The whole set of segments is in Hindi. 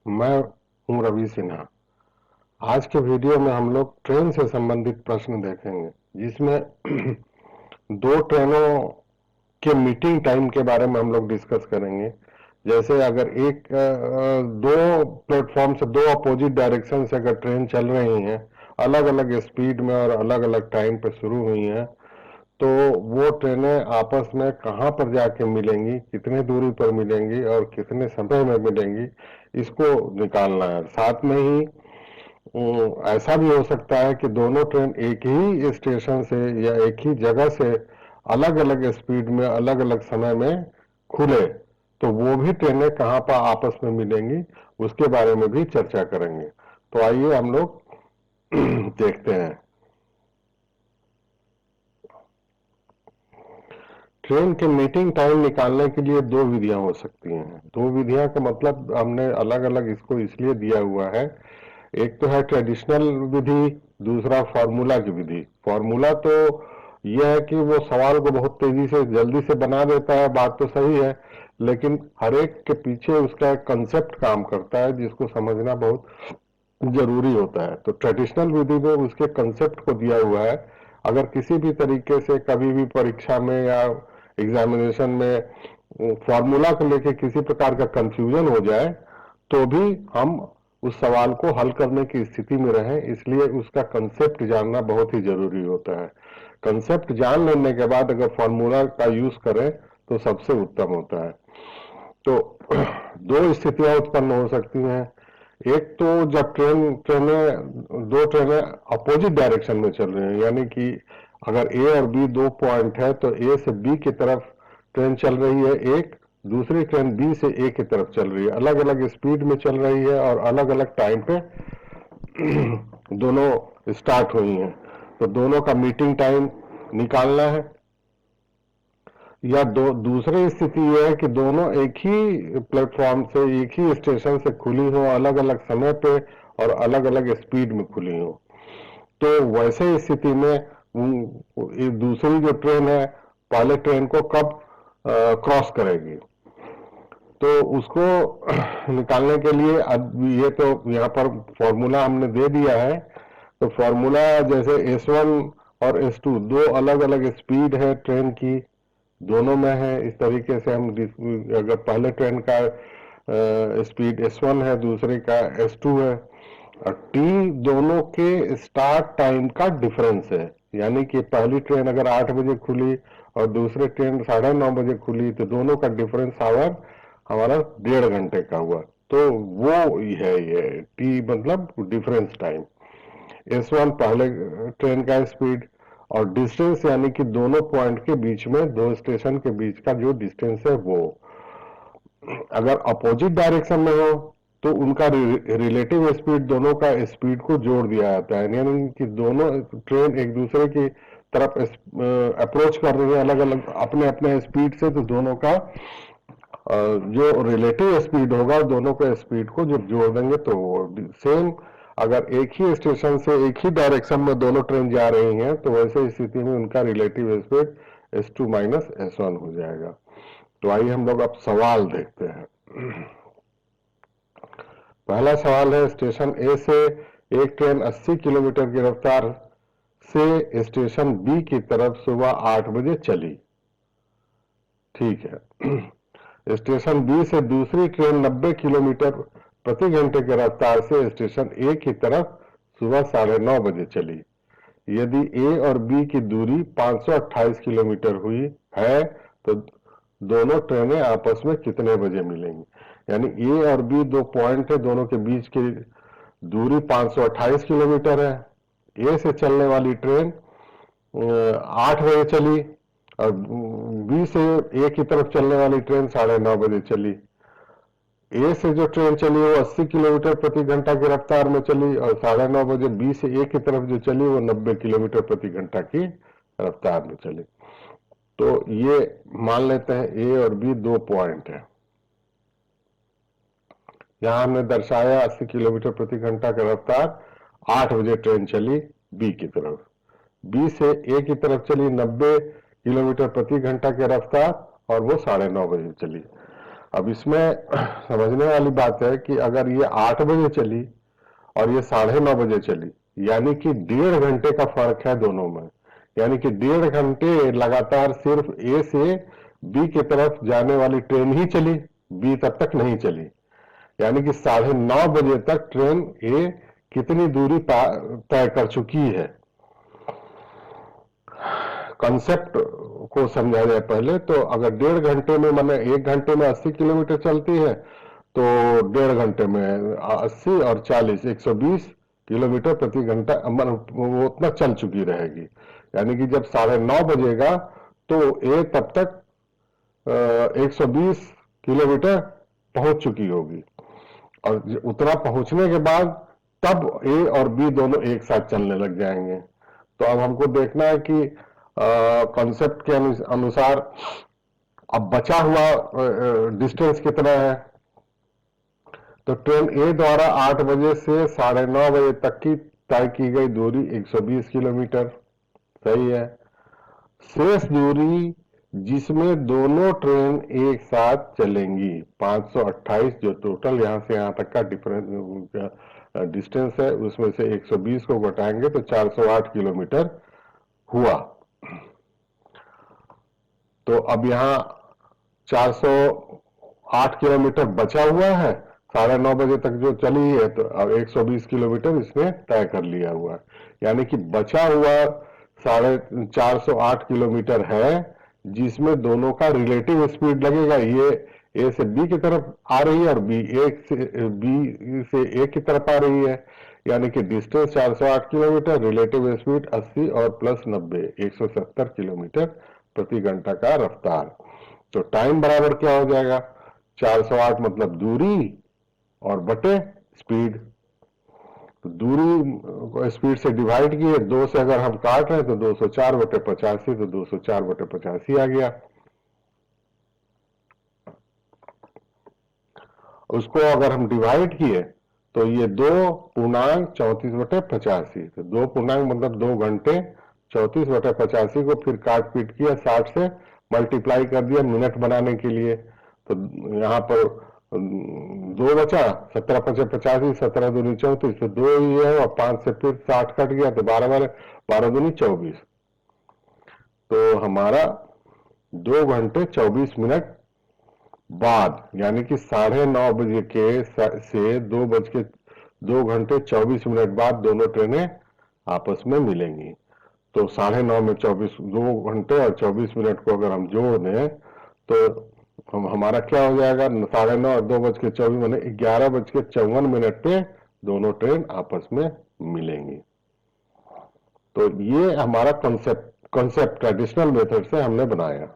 मैं हूं रवि सिन्हा। आज के वीडियो में हम लोग ट्रेन से संबंधित प्रश्न देखेंगे, जिसमें दो ट्रेनों के मीटिंग टाइम के बारे में हम लोग डिस्कस करेंगे। जैसे अगर दो प्लेटफॉर्म से दो अपोजिट डायरेक्शन से अगर ट्रेन चल रही हैं, अलग अलग स्पीड में और अलग अलग टाइम पे शुरू हुई हैं, तो वो ट्रेनें आपस में कहाँ पर जाके मिलेंगी, कितने दूरी पर मिलेंगी और कितने समय में मिलेंगी, इसको निकालना है। साथ में ही ऐसा भी हो सकता है कि दोनों ट्रेन एक ही स्टेशन से या एक ही जगह से अलग अलग स्पीड में अलग अलग समय में खुले, तो वो भी ट्रेनें कहाँ पर आपस में मिलेंगी, उसके बारे में भी चर्चा करेंगे। तो आइए हम लोग देखते हैं। ट्रेन के मीटिंग टाइम निकालने के लिए दो विधियां हो सकती हैं। दो विधियां का मतलब हमने अलग अलग इसको इसलिए दिया हुआ है। एक तो है ट्रेडिशनल विधि, दूसरा फार्मूला की विधि। फार्मूला तो यह है कि वो सवाल को बहुत तेजी से जल्दी से बना देता है, बात तो सही है, लेकिन हर एक के पीछे उसका एक कंसेप्ट काम करता है जिसको समझना बहुत जरूरी होता है। तो ट्रेडिशनल विधि में उसके कंसेप्ट को दिया हुआ है। अगर किसी भी तरीके से कभी भी परीक्षा में या एग्जामिनेशन में फॉर्मूला को लेके किसी प्रकार का कंफ्यूजन हो जाए, तो भी हम उस सवाल को हल करने की स्थिति में रहें, इसलिए उसका कंसेप्ट जानना बहुत ही जरूरी होता है। कंसेप्ट जान लेने के बाद अगर फॉर्मूला का यूज करें तो सबसे उत्तम होता है। तो दो स्थितियां उत्पन्न हो सकती हैं। एक तो जब दो ट्रेनें अपोजिट डायरेक्शन में चल रही हैं, यानी कि अगर ए और बी दो पॉइंट है तो ए से बी की तरफ ट्रेन चल रही है एक, दूसरी ट्रेन बी से ए की तरफ चल रही है, अलग अलग स्पीड में चल रही है और अलग अलग टाइम पे दोनों स्टार्ट हुई हैं। तो दोनों का मीटिंग टाइम निकालना है। या दूसरी स्थिति यह है कि दोनों एक ही प्लेटफॉर्म से एक ही स्टेशन से खुली हो, अलग अलग समय पे और अलग अलग स्पीड में खुली हो। तो वैसे स्थिति में दूसरी जो ट्रेन है पहले ट्रेन को कब क्रॉस करेगी, तो उसको निकालने के लिए अब ये तो यहाँ पर फॉर्मूला हमने दे दिया है। तो फॉर्मूला जैसे S1 और S2 दो अलग अलग स्पीड है ट्रेन की, दोनों में है। इस तरीके से हम अगर पहले ट्रेन का स्पीड S1 है, दूसरे का S2 है, और टी दोनों के स्टार्ट टाइम का डिफरेंस है। यानी कि पहली ट्रेन अगर 8 बजे खुली और दूसरी ट्रेन 9:30 बजे खुली, तो दोनों का डिफरेंस आवर हमारा 1.5 घंटे का हुआ। तो वो है ये टी मतलब डिफरेंस टाइम। S1 पहले ट्रेन का स्पीड, और डिस्टेंस यानी कि दोनों पॉइंट के बीच में, दो स्टेशन के बीच का जो डिस्टेंस है वो। अगर अपोजिट डायरेक्शन में हो तो उनका रिलेटिव स्पीड, दोनों का स्पीड को जोड़ दिया जाता है। यानी कि दोनों ट्रेन एक दूसरे की तरफ अप्रोच कर रही है अलग अलग अपने अपने स्पीड से, तो दोनों का जो रिलेटिव स्पीड होगा दोनों के स्पीड को जब जोड़ देंगे तो सेम। अगर एक ही स्टेशन से एक ही डायरेक्शन में दोनों ट्रेन जा रही हैं, तो वैसे स्थिति में उनका relative speed S2 minus S1 हो जाएगा। तो आइए हम लोग अब सवाल देखते हैं। पहला सवाल है, स्टेशन ए से एक ट्रेन 80 किलोमीटर की रफ्तार से स्टेशन बी की तरफ सुबह 8 बजे चली। ठीक है। स्टेशन बी से दूसरी ट्रेन 90 किलोमीटर प्रति घंटे की रफ्तार से स्टेशन ए की तरफ सुबह 9:30 बजे चली। यदि ए और बी की दूरी 528 किलोमीटर हुई है, तो दोनों ट्रेनें आपस में कितने बजे मिलेंगी। यानी ए और बी दो पॉइंट है, दोनों के बीच की दूरी 528 किलोमीटर है। ए से चलने वाली ट्रेन 8 बजे चली और बी से ए की तरफ चलने वाली ट्रेन 9:30 बजे चली। ए से जो ट्रेन चली वो 80 किलोमीटर प्रति घंटा की रफ्तार में चली, और 9:30 बजे बी से ए की तरफ जो चली वो 90 किलोमीटर प्रति घंटा की रफ्तार में चली। तो ये मान लेते हैं ए और बी दो पॉइंट है। यहां हमने दर्शाया 80 किलोमीटर प्रति घंटा की रफ्तार, 8 बजे ट्रेन चली बी की तरफ, बी से ए की तरफ चली 90 किलोमीटर प्रति घंटा की रफ्तार और वो 9:30 बजे चली। अब इसमें समझने वाली बात है कि अगर ये 8 बजे चली और ये 9:30 बजे चली, यानी कि 1.5 घंटे का फर्क है दोनों में। यानी कि 1.5 घंटे लगातार सिर्फ ए से बी की तरफ जाने वाली ट्रेन ही चली, बी तब तक नहीं चली। यानी कि 9:30 बजे तक ट्रेन ए कितनी दूरी तय कर चुकी है। कंसेप्ट को समझा जाए पहले तो, अगर 1.5 घंटे में, माने 1 घंटे में 80 किलोमीटर चलती है, तो 1.5 घंटे में 80 और 40, 120 किलोमीटर प्रति घंटा वो उतना चल चुकी रहेगी। यानी कि जब 9:30 बजेगा तो ए तब तक 120 किलोमीटर पहुंच चुकी होगी, और उतना पहुंचने के बाद तब ए और बी दोनों एक साथ चलने लग जाएंगे। तो अब हमको देखना है कि कॉन्सेप्ट के अनुसार अब बचा हुआ डिस्टेंस कितना है। तो ट्रेन ए द्वारा 8 बजे से 9:30 बजे तक की तय की गई दूरी 120 किलोमीटर, सही है। शेष दूरी जिसमें दोनों ट्रेन एक साथ चलेंगी 528, जो टोटल यहां से यहां तक का डिस्टेंस है, उसमें से 120 को घटाएंगे तो 408 किलोमीटर हुआ। तो अब यहाँ 408 किलोमीटर बचा हुआ है, 9:30 बजे तक जो चली है, तो अब 120 किलोमीटर इसने तय कर लिया हुआ है। यानी कि बचा हुआ 408 किलोमीटर है, जिसमें दोनों का रिलेटिव स्पीड लगेगा। ये ए से बी की तरफ आ रही है और बी से ए की तरफ आ रही है। यानी कि डिस्टेंस 408 किलोमीटर, रिलेटिव स्पीड 80 और प्लस 90, 170 किलोमीटर प्रति घंटा का रफ्तार। तो टाइम बराबर क्या हो जाएगा, 408 मतलब दूरी और बटे स्पीड। तो दूरी को स्पीड से डिवाइड किए, 2 से अगर हम काट रहे हैं तो 204/85, तो 204/85 आ गया। उसको अगर हम डिवाइड किए तो ये 2.34/85, तो 2 पूर्णांक मतलब 2 घंटे, 34/85 को फिर काट पीट किया, 60 से मल्टीप्लाई कर दिया मिनट बनाने के लिए। तो यहाँ पर 2 बचा, 17/85, 17 दूनी 34, तो 2 ही है, और 5 से फिर 60 कट गया, तो 12 दूनी 24। तो हमारा 2 घंटे 24 मिनट बाद, यानी कि 9:30 बजे के से 2 घंटे 24 मिनट बाद दोनों ट्रेनें आपस में मिलेंगी। तो 9:30 में 2 घंटे और 24 मिनट को अगर हम जोड़ दें तो हमारा क्या हो जाएगा, 9:30 और 2:24 मैंने 11:54 पे दोनों ट्रेन आपस में मिलेंगी। तो ये हमारा कॉन्सेप्ट ट्रेडिशनल मेथड से हमने बनाया।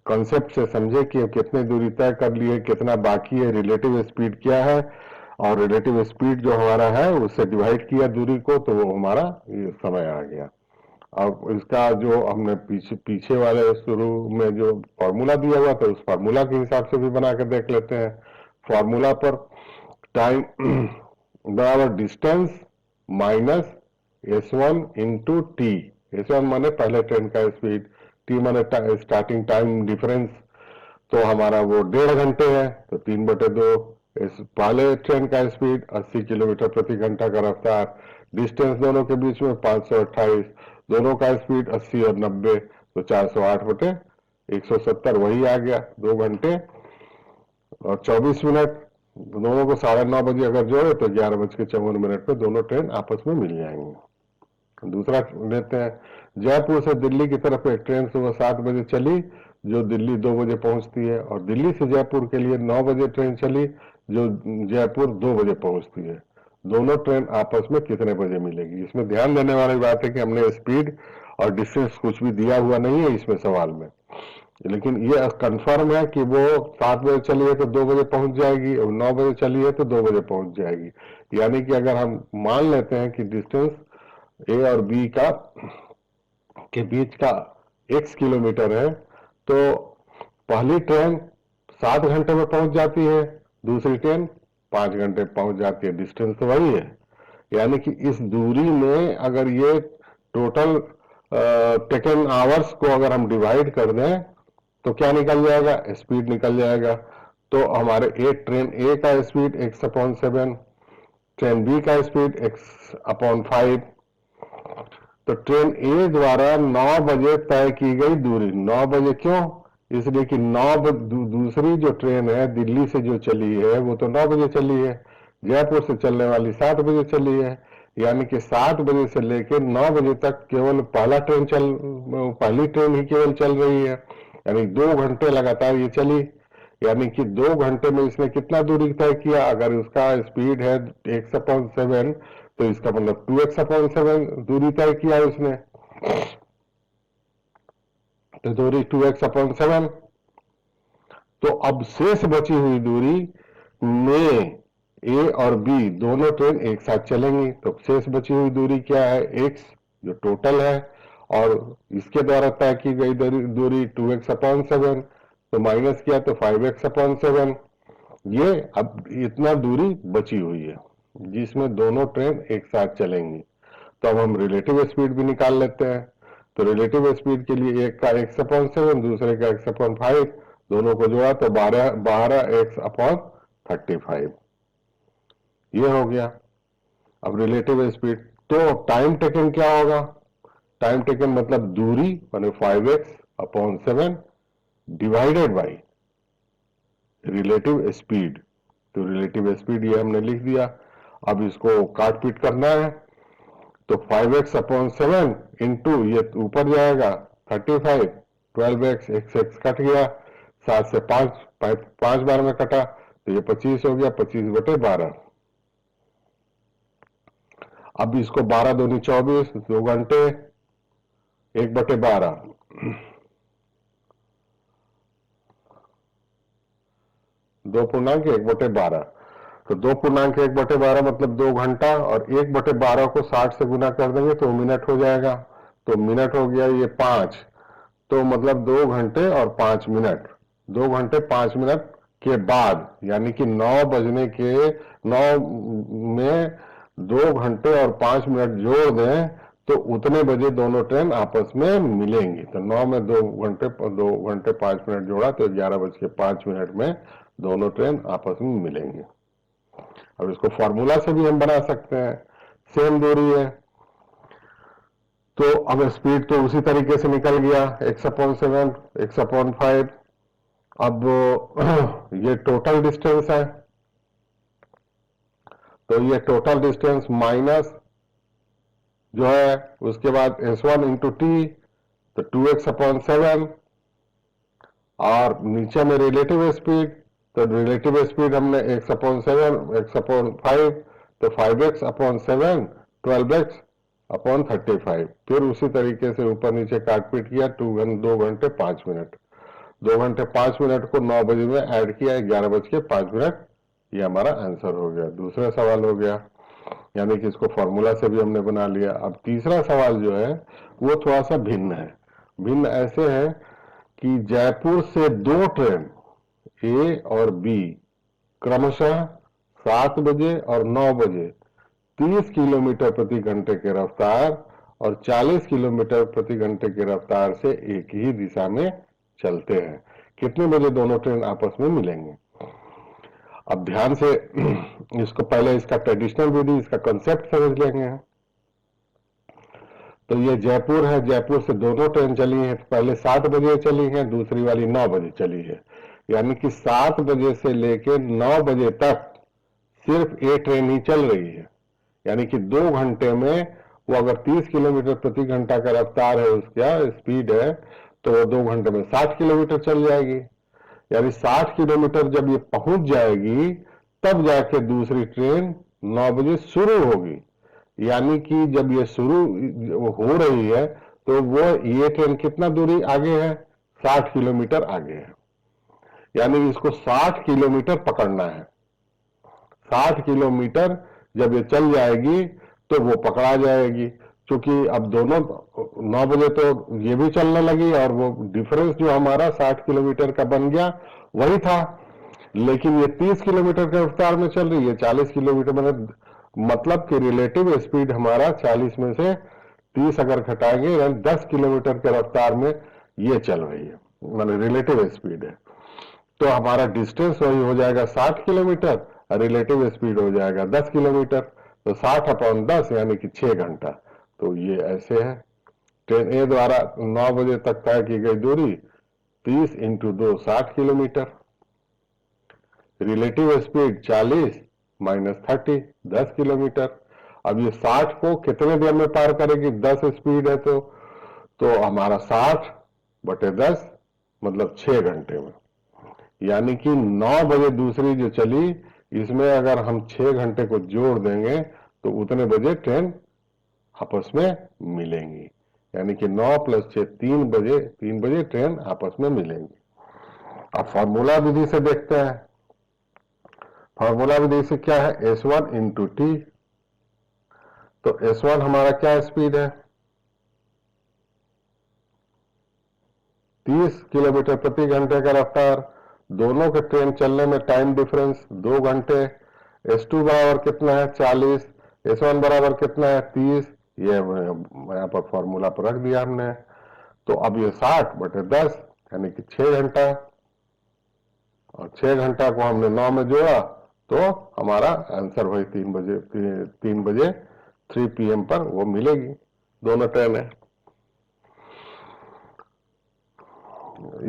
कॉन्सेप्ट से समझे कि कितनी दूरी तय कर लिए, कितना बाकी है, रिलेटिव स्पीड क्या है, और रिलेटिव स्पीड जो हमारा है उससे डिवाइड किया दूरी को, तो वो हमारा ये समय आ गया। अब इसका जो हमने पीछे वाले शुरू में जो फॉर्मूला दिया हुआ था, उस फॉर्मूला के हिसाब से भी बना के देख लेते हैं। फॉर्मूला पर टाइम बराबर distance minus S1 into T. S1 माने पहले ट्रेन का स्पीड, टी माने स्टार्टिंग टाइम डिफरेंस। तो हमारा वो 1.5 घंटे है, तो 3/2। इस पहले ट्रेन का स्पीड 80 किलोमीटर प्रति घंटा का रफ्तार, डिस्टेंस दोनों के बीच में 528, दोनों का स्पीड 80 और 90, तो 408/170 वही आ गया, 2 घंटे और 24 मिनट। दोनों को 9:30 बजे अगर जोड़े तो 11:54 पे दोनों ट्रेन आपस में मिल जाएंगी। दूसरा लेते हैं, जयपुर से दिल्ली की तरफ एक ट्रेन सुबह 7 बजे चली जो दिल्ली 2 बजे पहुंचती है, और दिल्ली से जयपुर के लिए 9 बजे ट्रेन चली जो जयपुर 2 बजे पहुंचती है। दोनों ट्रेन आपस में कितने बजे मिलेगी। इसमें ध्यान देने वाली बात है कि हमने स्पीड और डिस्टेंस कुछ भी दिया हुआ नहीं है इसमें सवाल में, लेकिन ये कंफर्म है कि वो 7 बजे चली है तो 2 बजे पहुंच जाएगी, और 9 बजे चली है तो 2 बजे पहुंच जाएगी। यानी कि अगर हम मान लेते हैं कि डिस्टेंस ए और बी का के बीच का x किलोमीटर है, तो पहली ट्रेन 7 घंटे में पहुंच जाती है, दूसरी ट्रेन 5 घंटे पहुंच जाती है, डिस्टेंस तो वही है। यानी कि इस दूरी में अगर ये टोटल टेकन आवर्स को अगर हम डिवाइड कर दें तो क्या निकल जाएगा, स्पीड निकल जाएगा। तो हमारे ट्रेन ए का स्पीड x/7, ट्रेन बी का स्पीड x/5। तो ट्रेन ए द्वारा 9 बजे तय की गई दूरी, 9 बजे क्यों? इसलिए कि दूसरी जो ट्रेन है दिल्ली से जो चली है वो तो 9 बजे चली है, जयपुर से चलने वाली 7 बजे चली है, यानी कि 7 बजे से लेकर 9 बजे तक केवल पहली ट्रेन ही केवल चल रही है, यानी 2 घंटे लगातार ये चली। यानी कि 2 घंटे में इसने कितना दूरी तय किया? अगर उसका स्पीड है x/7 तो इसका मतलब 2x/7 दूरी तय किया उसने, तो दूरी 2x/7। तो अब शेष बची हुई दूरी में ए और बी दोनों ट्रेन एक साथ चलेंगी, तो शेष बची हुई दूरी क्या है? x जो टोटल है, और इसके द्वारा तय की गई दूरी 2x/7, तो माइनस किया तो 5x/7। ये अब इतना दूरी बची हुई है जिसमें दोनों ट्रेन एक साथ चलेंगी। तो अब हम रिलेटिव स्पीड भी निकाल लेते हैं। तो रिलेटिव स्पीड के लिए एक का x/7, दूसरे का x/5, दोनों को जोड़ा तो 12x/35 ये हो गया। अब रिलेटिव स्पीड, तो टाइम टेकन क्या होगा? टाइम टेकन मतलब दूरी माने 5x/7 divided by relative speed. तो रिलेटिव स्पीड ये हमने लिख दिया। अब इसको काट पीट करना है, तो 5x/7 इंटू ये ऊपर जाएगा 35, 12x, x कट गया, 7 से 5 बार में कटा तो ये 25 हो गया, 25/12। अब इसको 12 दूनी 24, 2 घंटे, 1/12, 2.1/12। तो 2.1/12 मतलब 2 घंटा, और 1/12 को 60 से गुना कर देंगे तो मिनट हो जाएगा। तो मिनट हो गया ये 5, तो मतलब 2 घंटे और 5 मिनट। 2 घंटे 5 मिनट के बाद, यानी कि 9 बजने के 9 में 2 घंटे और 5 मिनट जोड़ दें तो उतने बजे दोनों ट्रेन आपस में मिलेंगी। तो 9 में 2 घंटे 5 मिनट जोड़ा तो 11:05 में दोनों ट्रेन आपस में मिलेंगी। अब इसको फॉर्मूला से भी हम बना सकते हैं, सेम दूरी है तो अब स्पीड तो उसी तरीके से निकल गया, x/7, x/5। अब ये टोटल डिस्टेंस है, तो ये टोटल डिस्टेंस माइनस जो है उसके बाद s1 इंटू टी, तो 2x/7, और नीचे में रिलेटिव स्पीड, तो रिलेटिव स्पीड हमने x/7, x/5, तो 5x/7, 12x/35। फिर उसी तरीके से ऊपर नीचे काट पीट किया, 2 घंटे 5 मिनट, 2 घंटे 5 मिनट को 9 बजे में ऐड किया, 11:05। ये हमारा आंसर हो गया, दूसरा सवाल हो गया। यानी कि इसको फॉर्मूला से भी हमने बना लिया। अब तीसरा सवाल जो है वो थोड़ा सा भिन्न है। भिन्न ऐसे है कि जयपुर से 2 ट्रेन ए और बी क्रमशः 7 बजे और 9 बजे 30 किलोमीटर प्रति घंटे के रफ्तार और 40 किलोमीटर प्रति घंटे की रफ्तार से एक ही दिशा में चलते हैं। कितने बजे दोनों ट्रेन आपस में मिलेंगे? अब ध्यान से इसको पहले इसका ट्रेडिशनल विधि, इसका कंसेप्ट समझ लेंगे। तो ये जयपुर है, जयपुर से दोनों ट्रेन चली हैं, पहले 7 बजे चली हैं, दूसरी वाली 9 बजे चली है। यानी कि 7 बजे से लेकर 9 बजे तक सिर्फ एक ट्रेन ही चल रही है। यानी कि 2 घंटे में वो अगर 30 किलोमीटर प्रति घंटा का रफ्तार है, उसका स्पीड है, तो वो 2 घंटे में 60 किलोमीटर चल जाएगी। यानी 60 किलोमीटर जब ये पहुंच जाएगी तब जाके दूसरी ट्रेन 9 बजे शुरू होगी। यानी कि जब ये शुरू हो रही है तो वो ये ट्रेन कितना दूरी आगे है? 60 किलोमीटर आगे है। यानी इसको 60 किलोमीटर पकड़ना है। 60 किलोमीटर जब ये चल जाएगी तो वो पकड़ा जाएगी, क्योंकि अब दोनों 9 बजे तो ये भी चलने लगी और वो डिफरेंस जो हमारा 60 किलोमीटर का बन गया वही था, लेकिन ये 30 किलोमीटर के रफ्तार में चल रही है, 40 किलोमीटर मतलब कि रिलेटिव स्पीड हमारा 40 में से 30 अगर घटाएंगे यानी 10 किलोमीटर के रफ्तार में ये चल रही है, मतलब रिलेटिव स्पीड है। तो हमारा डिस्टेंस वही हो जाएगा 60 किलोमीटर और रिलेटिव स्पीड हो जाएगा 10 किलोमीटर। तो 60/10 यानी कि 6 घंटा। तो ये ऐसे है। ट्रेन ए द्वारा 9 बजे तक तय की गई दूरी 30 × 2 60 किलोमीटर। Relative speed 40 - 30 10 kilometre. अब ये 60 को कितने देर में पार करेगी? 10 स्पीड है तो हमारा 60/10 मतलब 6 घंटे में। यानी कि 9 बजे दूसरी जो चली, इसमें अगर हम 6 घंटे को जोड़ देंगे तो उतने बजे ट्रेन आपस में मिलेंगी। यानी कि 9 + 6 3 बजे ट्रेन आपस में मिलेंगी। अब फॉर्मूला विधि से देखते हैं। फॉर्मूला विधि से क्या है? S1 × T। तो S1 हमारा क्या स्पीड है? 30 किलोमीटर प्रति घंटे का रफ्तार। दोनों के ट्रेन चलने में टाइम डिफरेंस 2 घंटे। S2 बराबर कितना है? 40। S1 बराबर कितना है? 30। ये यहाँ पर फॉर्मूला पर रख दिया हमने। तो अब ये 60/10 यानी कि 6 घंटा, और 6 घंटा को हमने 9 में जोड़ा तो हमारा आंसर वही 3 बजे 3 PM पर वो मिलेगी दोनों ट्रेनें।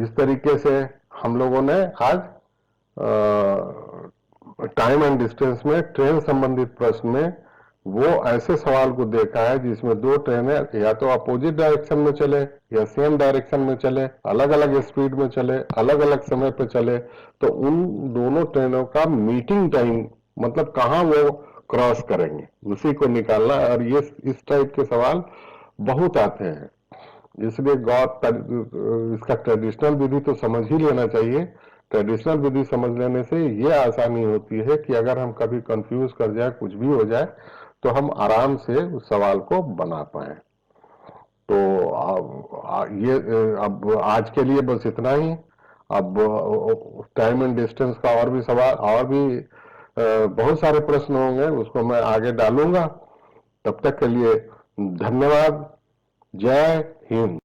इस तरीके से हम लोगों ने आज टाइम एंड डिस्टेंस में ट्रेन संबंधित प्रश्न में वो ऐसे सवाल को देखा है जिसमें दो ट्रेनें या तो अपोजिट डायरेक्शन में चले या सेम डायरेक्शन में चले, अलग अलग स्पीड में चले, अलग अलग समय पे चले, तो उन दोनों ट्रेनों का मीटिंग टाइम मतलब कहाँ वो क्रॉस करेंगे उसी को निकालना। और ये इस टाइप के सवाल बहुत आते हैं, इसलिए इसका ट्रेडिशनल विधि तो समझ ही लेना चाहिए। ट्रेडिशनल विधि समझ लेने से ये आसानी होती है कि अगर हम कभी कंफ्यूज कर जाए, कुछ भी हो जाए, तो हम आराम से उस सवाल को बना पाए। तो अब आज के लिए बस इतना ही। अब टाइम एंड डिस्टेंस का और भी सवाल, और भी बहुत सारे प्रश्न होंगे, उसको मैं आगे डालूंगा। तब तक के लिए धन्यवाद। जय हिंद।